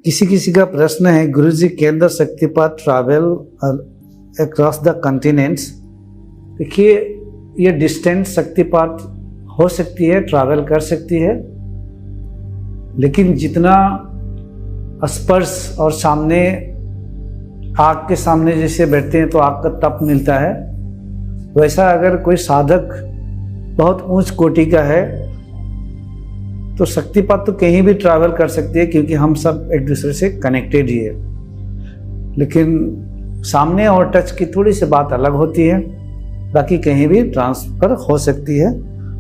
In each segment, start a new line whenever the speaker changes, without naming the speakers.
किसी किसी का प्रश्न है, Guruji can the shaktipat travel across the continents. देखिए, ये डिस्टेंस शक्तिपात हो सकती है, ट्रैवल कर सकती है, लेकिन जितना स्पर्श और सामने आग के सामने जैसे बैठते हैं तो आग का तप मिलता है, वैसा अगर कोई साधक बहुत ऊंच कोटि का है तो शक्तिपात तो कहीं भी ट्रैवल कर सकती है, क्योंकि हम सब एक दूसरे से कनेक्टेड ही है। लेकिन सामने और टच की थोड़ी सी बात अलग होती है, बाकी कहीं भी ट्रांसफर हो सकती है।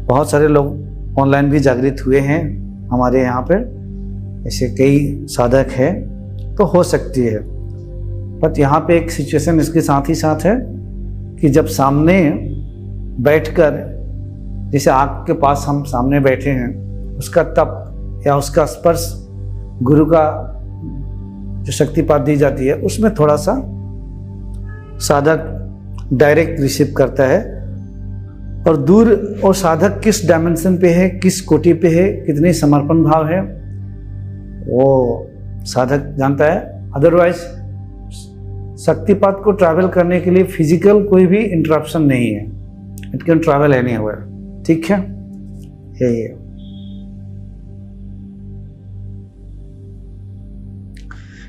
बहुत सारे लोग ऑनलाइन भी जागृत हुए हैं हमारे यहाँ पर, ऐसे कई साधक हैं, तो हो सकती है। बट यहाँ पे एक सिचुएशन इसके साथ ही साथ है कि जब सामने बैठकर, जैसे आग के पास हम सामने बैठे हैं, उसका तप या उसका स्पर्श गुरु का जो शक्तिपात दी जाती है, उसमें थोड़ा सा साधक डायरेक्ट रिसीव करता है। और दूर और साधक किस डायमेंशन पे है, किस कोटि पे है, कितनी समर्पण भाव है, वो साधक जानता है। अदरवाइज शक्तिपात को ट्रैवल करने के लिए फिजिकल कोई भी इंटरप्शन नहीं है, इट कैन ट्रैवल एनीवेयर। ठीक है, यही है।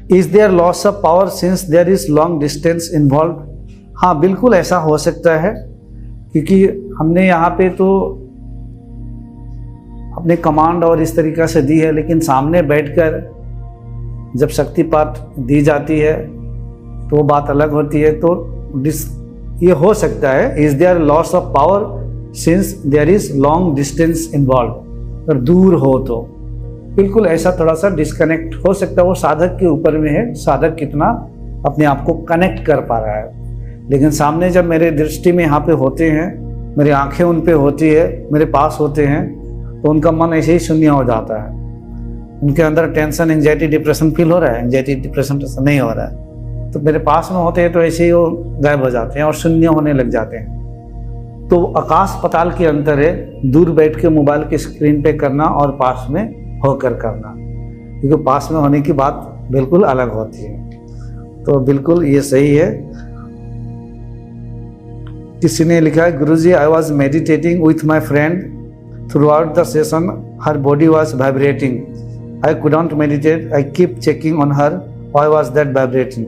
Is there loss of power since there is long distance involve? हाँ, बिल्कुल ऐसा हो सकता है, क्योंकि हमने यहाँ पे तो अपने कमांड और इस तरीक़ा से दी है, लेकिन सामने बैठकर जब शक्तिपात दी जाती है तो वो बात अलग होती है। तो ये हो सकता है, is there loss of power since there is long distance involve. अगर दूर हो तो बिल्कुल ऐसा थोड़ा सा डिस्कनेक्ट हो सकता है। वो साधक के ऊपर में है, साधक कितना अपने आप को कनेक्ट कर पा रहा है। लेकिन सामने जब मेरे दृष्टि में यहाँ पे होते हैं, मेरी आंखें उन पे होती है, मेरे पास होते हैं, तो उनका मन ऐसे ही शून्य हो जाता है। उनके अंदर टेंशन, एंजाइटी, डिप्रेशन फील हो रहा है, एंजाइटी डिप्रेशन नहीं हो रहा है, तो मेरे पास में होते हैं तो ऐसे ही वो गायब हो जाते हैं और शून्य होने लग जाते हैं। तो आकाश पताल के अंतर है दूर बैठ के मोबाइल के स्क्रीन पे करना और पास में होकर करना, क्योंकि पास में होने की बात बिल्कुल अलग होती है। तो बिल्कुल ये सही है। किसी ने लिखा है, Guruji I was meditating with my friend throughout the session, her body was vibrating, I couldn't meditate, I keep checking on her, why was that vibrating.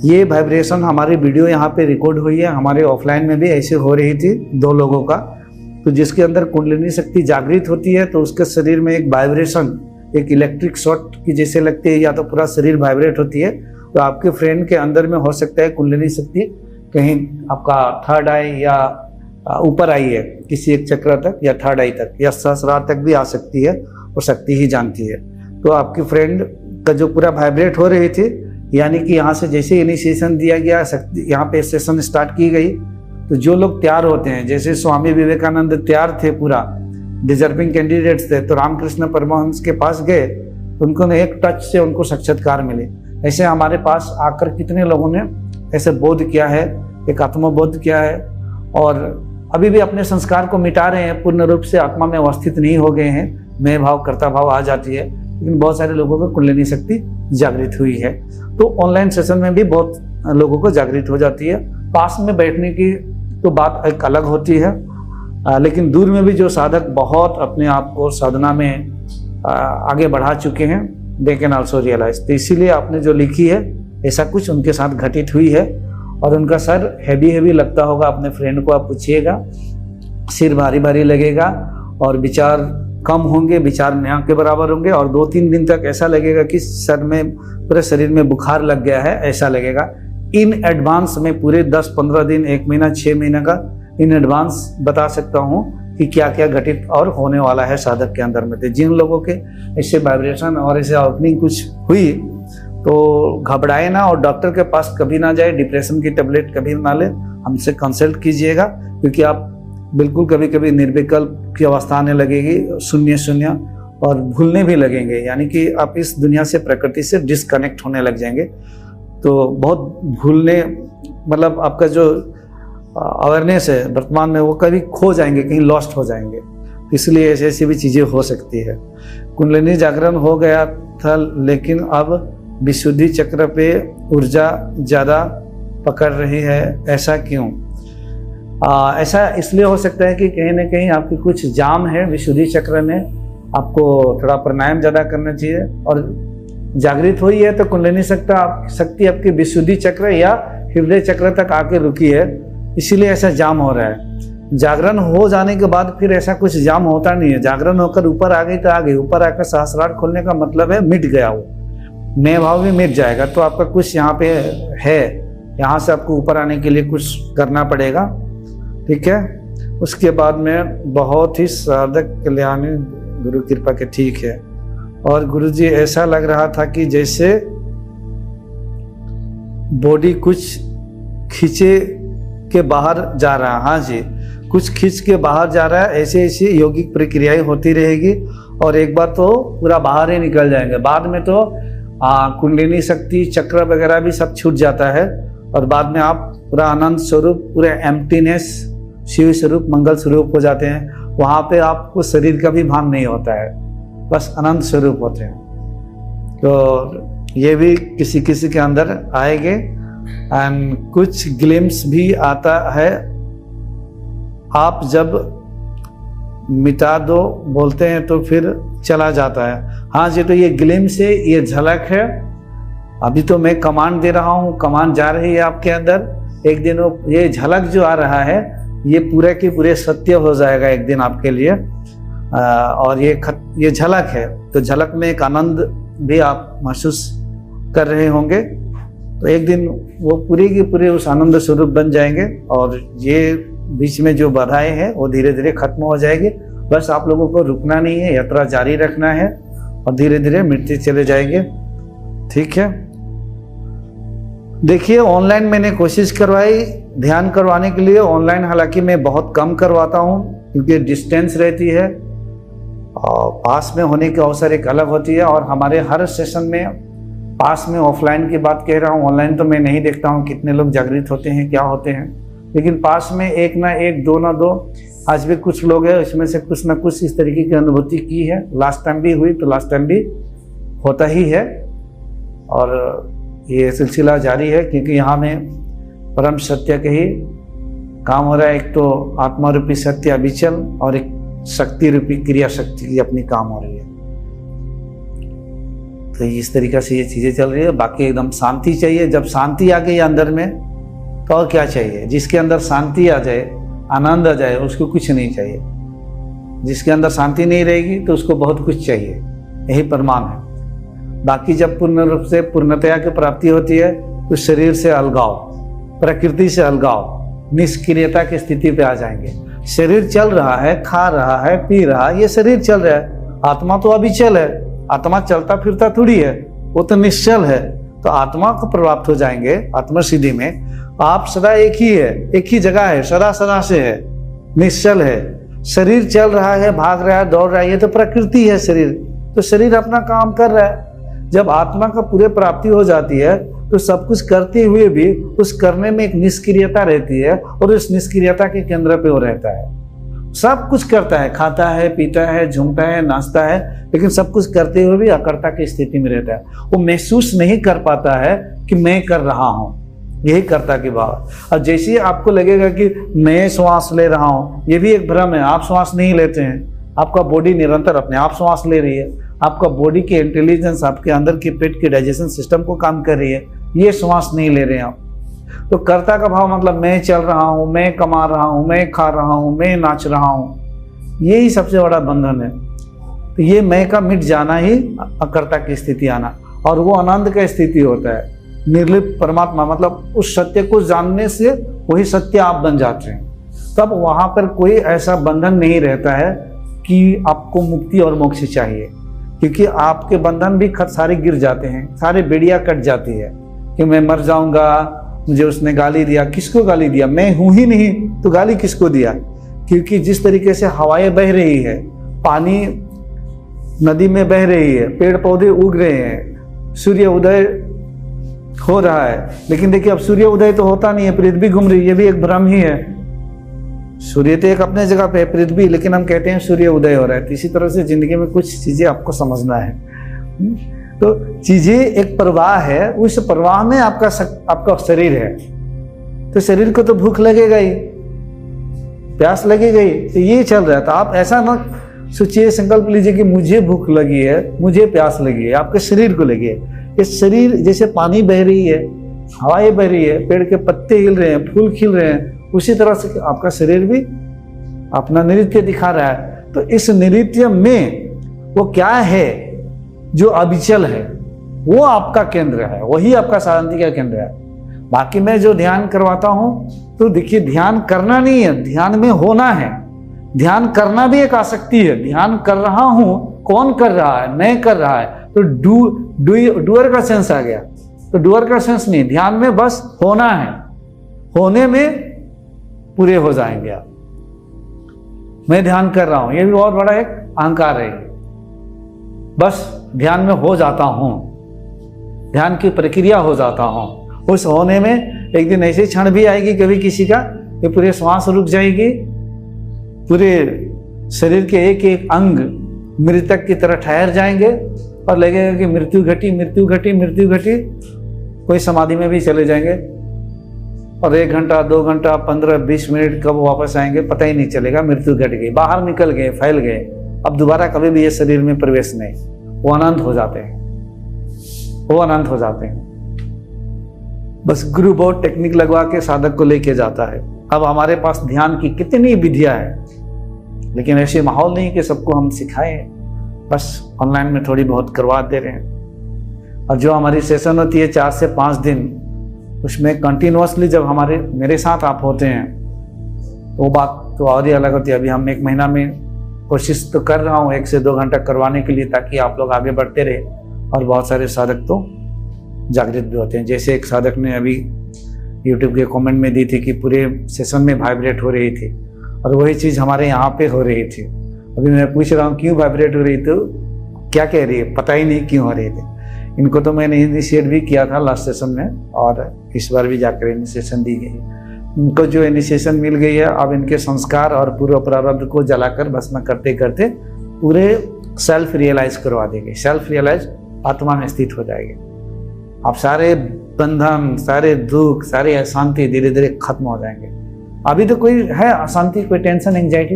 ये वाइब्रेशन हमारी वीडियो यहाँ पे रिकॉर्ड हुई है, हमारे ऑफलाइन में भी ऐसे हो रही थी 2 लोगों का। तो जिसके अंदर कुंडलिनी शक्ति जागृत होती है तो उसके शरीर में एक वाइब्रेशन, एक इलेक्ट्रिक शॉट की जैसे लगती है, या तो पूरा शरीर वाइब्रेट होती है। तो आपके फ्रेंड के अंदर में हो सकता है कुंडलिनी शक्ति कहीं आपका थर्ड आई या ऊपर आई है, किसी एक चक्र तक या थर्ड आई तक या सहस्रार तक भी आ सकती है, और शक्ति ही जानती है। तो आपकी फ्रेंड का जो पूरा वाइब्रेट हो रही थी, यानी कि यहाँ से जैसे इनिशिएशन दिया गया, शक्ति यहाँ पे सेशन स्टार्ट की गई, तो जो लोग तैयार होते हैं, जैसे स्वामी विवेकानंद तैयार थे, पूरा डिजर्विंग कैंडिडेट्स थे, तो रामकृष्ण परमहंस के पास गए, तो उनको एक टच से उनको साक्षात्कार मिले। ऐसे हमारे पास आकर कितने लोगों ने ऐसे बोध किया है, एक आत्मबोध किया है, और अभी भी अपने संस्कार को मिटा रहे हैं, पूर्ण रूप से आत्मा में अवस्थित नहीं हो गए हैं, मैं भाव कर्ता भाव आ जाती है, लेकिन बहुत सारे लोगों को कुंडलिनी शक्ति जागृत हुई है। तो ऑनलाइन सेशन में भी बहुत लोगों को जागृत हो जाती है। पास में बैठने की तो बात एक अलग होती है, लेकिन दूर में भी जो साधक बहुत अपने आप को साधना में आगे बढ़ा चुके हैं, दे कैन आल्सो रियलाइज। तो इसीलिए आपने जो लिखी है, ऐसा कुछ उनके साथ घटित हुई है, और उनका सर हैवी लगता होगा। अपने फ्रेंड को आप पूछिएगा, सिर भारी भारी लगेगा और विचार कम होंगे, विचार न के बराबर होंगे, और 2-3 दिन तक ऐसा लगेगा कि सर में, पूरे शरीर में बुखार लग गया है, ऐसा लगेगा। इन एडवांस में पूरे 10-15 दिन, 1 महीना, 6 महीना का इन एडवांस बता सकता हूँ कि क्या क्या घटित और होने वाला है साधक के अंदर में। तो जिन लोगों के ऐसे वाइब्रेशन और ऐसे ओपनिंग कुछ हुई तो घबराए ना, और डॉक्टर के पास कभी ना जाए, डिप्रेशन की टेबलेट कभी ना ले, हमसे कंसल्ट कीजिएगा, क्योंकि आप बिल्कुल कभी कभी निर्विकल्प की अवस्था आने लगेगी, शून्य, और भूलने भी लगेंगे, यानी कि आप इस दुनिया से, प्रकृति से डिस्कनेक्ट होने लग जाएंगे। तो बहुत भूलने, मतलब आपका जो अवेयरनेस है वर्तमान में, वो कभी खो जाएंगे, कहीं लॉस्ट हो जाएंगे। इसलिए ऐसी भी चीज़ें हो सकती है। कुंडलिनी जागरण हो गया था, लेकिन अब विशुद्धि चक्र पे ऊर्जा ज़्यादा पकड़ रही है, ऐसा क्यों? ऐसा इसलिए हो सकता है कि कहीं ना कहीं आपकी कुछ जाम है विशुद्धि चक्र में, आपको थोड़ा प्राणायाम ज़्यादा करना चाहिए। और जागृत हुई है तो कुंडलिनी शक्ति आपकी विशुद्धि चक्र या हृदय चक्र तक आके रुकी है, इसीलिए ऐसा जाम हो रहा है। जागरण हो जाने के बाद फिर ऐसा कुछ जाम होता नहीं है। जागरण होकर ऊपर आ गई तो आ गई, ऊपर आकर सहस्रार खोलने का मतलब है मिट गया, वो मैं भाव भी मिट जाएगा। तो आपका कुछ यहाँ पे है, यहाँ से आपको ऊपर आने के लिए कुछ करना पड़ेगा, ठीक है। उसके बाद में बहुत ही साधक कल्याणी गुरु कृपा के, ठीक है। और गुरुजी ऐसा लग रहा था कि जैसे बॉडी कुछ खींचे के बाहर जा रहा है। हाँ जी, कुछ खींच के बाहर जा रहा है, ऐसे ऐसी यौगिक प्रक्रियाएं होती रहेगी और एक बार तो पूरा बाहर ही निकल जाएंगे। बाद में तो कुंडलिनी शक्ति चक्र वगैरह भी सब छूट जाता है और बाद में आप पूरा आनंद स्वरूप, पूरे एम्प्टीनेस, शिव स्वरूप, मंगल स्वरूप हो जाते हैं। वहाँ पे आपको शरीर का भी भान नहीं होता है, बस आनंद स्वरूप होते हैं। तो ये भी किसी किसी के अंदर आएंगे। एंड कुछ ग्लिम्स भी आता है, आप जब मिटा दो बोलते हैं तो फिर चला जाता है। हाँ जी, तो ये ग्लिम्स है, ये झलक है। अभी तो मैं कमांड दे रहा हूँ, कमांड जा रही है आपके अंदर। एक दिन वो ये झलक जो आ रहा है ये पूरे के पूरे सत्य हो जाएगा एक दिन आपके लिए। और ये झलक है, तो झलक में एक आनंद भी आप महसूस कर रहे होंगे। तो एक दिन वो पूरे के पूरे उस आनंद स्वरूप बन जाएंगे और ये बीच में जो बाधाएं हैं वो धीरे धीरे खत्म हो जाएगी। बस आप लोगों को रुकना नहीं है, यात्रा जारी रखना है और धीरे धीरे मिटते चले जाएंगे, ठीक है। देखिए, ऑनलाइन मैंने कोशिश करवाई ध्यान करवाने के लिए। ऑनलाइन हालांकि मैं बहुत कम करवाता हूँ क्योंकि डिस्टेंस रहती है और पास में होने के अवसर एक अलग होती है। और हमारे हर सेशन में पास में ऑफलाइन की बात कह रहा हूँ, ऑनलाइन तो मैं नहीं देखता हूँ कितने लोग जागृत होते हैं, क्या होते हैं, लेकिन पास में एक ना एक, दो ना दो, आज भी कुछ लोग हैं इसमें से कुछ ना कुछ इस तरीके की अनुभूति की है। लास्ट टाइम भी हुई, तो लास्ट टाइम भी होता ही है और ये सिलसिला जारी है क्योंकि यहाँ में परम सत्य के ही काम हो रहा है। एक तो आत्मा रूपी सत्य अभिचल और एक शक्ति रूपी क्रिया शक्ति की अपनी काम हो रही है। तो इस तरीके से ये चीजें चल रही है। बाकी एकदम शांति चाहिए। जब शांति आ गई अंदर में तो और क्या चाहिए? जिसके अंदर शांति आ जाए, आनंद आ जाए, उसको कुछ नहीं चाहिए। जिसके अंदर शांति नहीं रहेगी तो उसको बहुत कुछ चाहिए, यही प्रमाण है। बाकी जब पूर्ण रूप से पूर्णतया की प्राप्ति होती है तो शरीर से अलगाव, प्रकृति से अलगाव, निष्क्रियता की स्थिति पे आ जाएंगे। शरीर चल रहा है, खा रहा है, पी रहा है, ये शरीर चल रहा है। आत्मा तो अभिचल है, आत्मा चलता फिरता थोड़ी है, वो तो निश्चल है। तो आत्मा को प्राप्त हो जाएंगे आत्मा सिद्धि में। आप सदा एक ही है, एक ही जगह है, सदा सदा से है, निश्चल है। शरीर चल रहा है, भाग रहा है, दौड़ रहा है, ये तो प्रकृति है शरीर। तो शरीर अपना काम कर रहा है। जब आत्मा का पूरे प्राप्ति हो जाती है तो सब कुछ करते हुए भी उस करने में एक निष्क्रियता रहती है और उस निष्क्रियता के केंद्र पे वो रहता है। सब कुछ करता है, खाता है, पीता है, झूमता है, नाचता है, लेकिन सब कुछ करते हुए भी अकर्ता की स्थिति में रहता है। वो महसूस नहीं कर पाता है कि मैं कर रहा हूँ, यही कर्ता की भाव। और जैसे ही आपको लगेगा कि मैं श्वास ले रहा हूँ, ये भी एक भ्रम है। आप श्वास नहीं लेते हैं, आपका बॉडी निरंतर अपने आप श्वास ले रही है। आपका बॉडी की इंटेलिजेंस आपके अंदर की पेट के डाइजेशन सिस्टम को काम कर रही है, ये श्वास नहीं ले रहे हैं आप। तो कर्ता का भाव मतलब मैं चल रहा हूँ, मैं कमा रहा हूँ, मैं खा रहा हूँ, मैं नाच रहा हूँ, यही सबसे बड़ा बंधन है। तो ये मैं का मिट जाना ही अकर्ता की स्थिति आना, और वो आनंद का स्थिति होता है। निर्लिप्त परमात्मा मतलब उस सत्य को जानने से वही सत्य आप बन जाते हैं। तब वहां पर कोई ऐसा बंधन नहीं रहता है कि आपको मुक्ति और मोक्ष चाहिए, क्योंकि आपके बंधन भी सारे गिर जाते हैं, सारे बेड़िया कट जाती है कि मैं मर जाऊंगा, मुझे उसने गाली दिया। किसको गाली दिया? मैं हूं ही नहीं, तो गाली किसको दिया? क्योंकि जिस तरीके से हवाएं बह रही है, पानी नदी में बह रही है, पेड़ पौधे उग रहे हैं, सूर्य उदय हो रहा है, लेकिन देखिए अब सूर्य उदय तो होता नहीं है, पृथ्वी घूम रही है, ये भी एक भ्रम ही है। सूर्य तो एक अपने जगह पे है, पृथ्वी, लेकिन हम कहते हैं सूर्य उदय हो रहा है। तो इसी तरह से जिंदगी में कुछ चीजें आपको समझना है। तो चीजें एक प्रवाह है, उस प्रवाह में आपका शरीर है, तो शरीर को तो भूख लगेगा ही, प्यास लगेगा ही, तो ये चल रहा है। तो आप ऐसा ना सोचिए, संकल्प लीजिए कि मुझे भूख लगी है, मुझे प्यास लगी है, आपके शरीर को लगी है। ये शरीर जैसे पानी बह रही है, हवाएं बह रही है, पेड़ के पत्ते हिल रहे हैं, फूल खिल रहे हैं, उसी तरह से आपका शरीर भी अपना नृत्य दिखा रहा है। तो इस नृत्य में वो क्या है जो अविचल है, वो आपका केंद्र है, वही आपका शांति का केंद्र है। बाकी मैं जो ध्यान करवाता हूं, तो देखिए ध्यान करना नहीं है, ध्यान में होना है। ध्यान करना भी एक आसक्ति है। ध्यान कर रहा हूं, कौन कर रहा है? मैं कर रहा है, तो डूअर का सेंस आ गया। तो डूअर का सेंस नहीं, ध्यान में बस होना है, होने में पूरे हो जाएंगे आप। मैं ध्यान कर रहा हूं, ये भी बहुत बड़ा एक अहंकार है। बस ध्यान में हो जाता हूं, ध्यान की प्रक्रिया हो जाता हूं। उस होने में एक दिन ऐसे क्षण भी आएगी कभी किसी का, ये पूरे श्वास रुक जाएगी, पूरे शरीर के एक एक अंग मृतक की तरह ठहर जाएंगे और लगेगा कि मृत्यु घटी, मृत्यु घटी, मृत्यु घटी। कोई समाधि में भी चले जाएंगे और 1 घंटा, 2 घंटा, 15-20 मिनट कब वापस आएंगे पता ही नहीं चलेगा। मृत्यु घट गई, बाहर निकल गए, फैल गए, अब दोबारा कभी भी ये शरीर में प्रवेश नहीं। वो अनंत हो जाते हैं, वो अनंत हो जाते हैं। बस गुरु बहुत टेक्निक लगवा के साधक को लेके जाता है। अब हमारे पास ध्यान की कितनी विधियां हैं, लेकिन ऐसे माहौल नहीं कि सबको हम सिखाएं, बस ऑनलाइन में थोड़ी बहुत करवा दे रहे हैं। और जो हमारी सेशन होती है 4 से 5 दिन, उसमें कंटिन्यूअसली जब मेरे साथ आप होते हैं, तो वो बात तो और ही अलग होती है। अभी हम 1 महीना में कोशिश तो कर रहा हूँ 1 से 2 घंटा करवाने के लिए, ताकि आप लोग आगे बढ़ते रहे। और बहुत सारे साधक तो जागृत भी होते हैं। जैसे एक साधक ने अभी यूट्यूब के कमेंट में दी थी कि पूरे सेशन में वाइब्रेट हो रही थी, और वही चीज़ हमारे यहाँ पे हो रही थी। अभी मैं पूछ रहा हूँ क्यों वाइब्रेट हो रही, तो क्या कह रही है, पता ही नहीं क्यों हो रही थी। इनको तो मैंने इनिशिएट भी किया था लास्ट सेशन में, और इस बार भी जाकर इनिशिएशन दी गई। इनको जो इनिशिएशन मिल गई है, अब इनके संस्कार और पूर्व प्रारब्ध को जलाकर भस्म करते करते पूरे सेल्फ रियलाइज करवा देंगे। सेल्फ रियलाइज आत्मा में स्थित हो जाएगी। आप सारे बंधन, सारे दुख, सारी अशांति धीरे धीरे खत्म हो जाएंगे। अभी तो कोई है अशांति, कोई टेंशन, एंजाइटी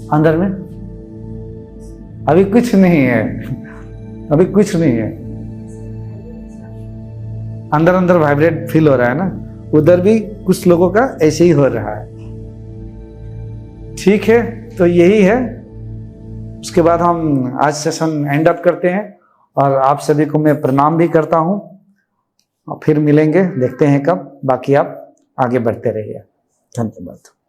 अंदर में? अभी कुछ नहीं है, अभी कुछ नहीं है। अंदर अंदर वाइब्रेट फील हो रहा है ना, उधर भी कुछ लोगों का ऐसे ही हो रहा है। ठीक है, तो यही है। उसके बाद हम आज सेशन एंड अप करते हैं, और आप सभी को मैं प्रणाम भी करता हूं। और फिर मिलेंगे, देखते हैं कब। बाकी आप आगे बढ़ते रहिए। धन्यवाद।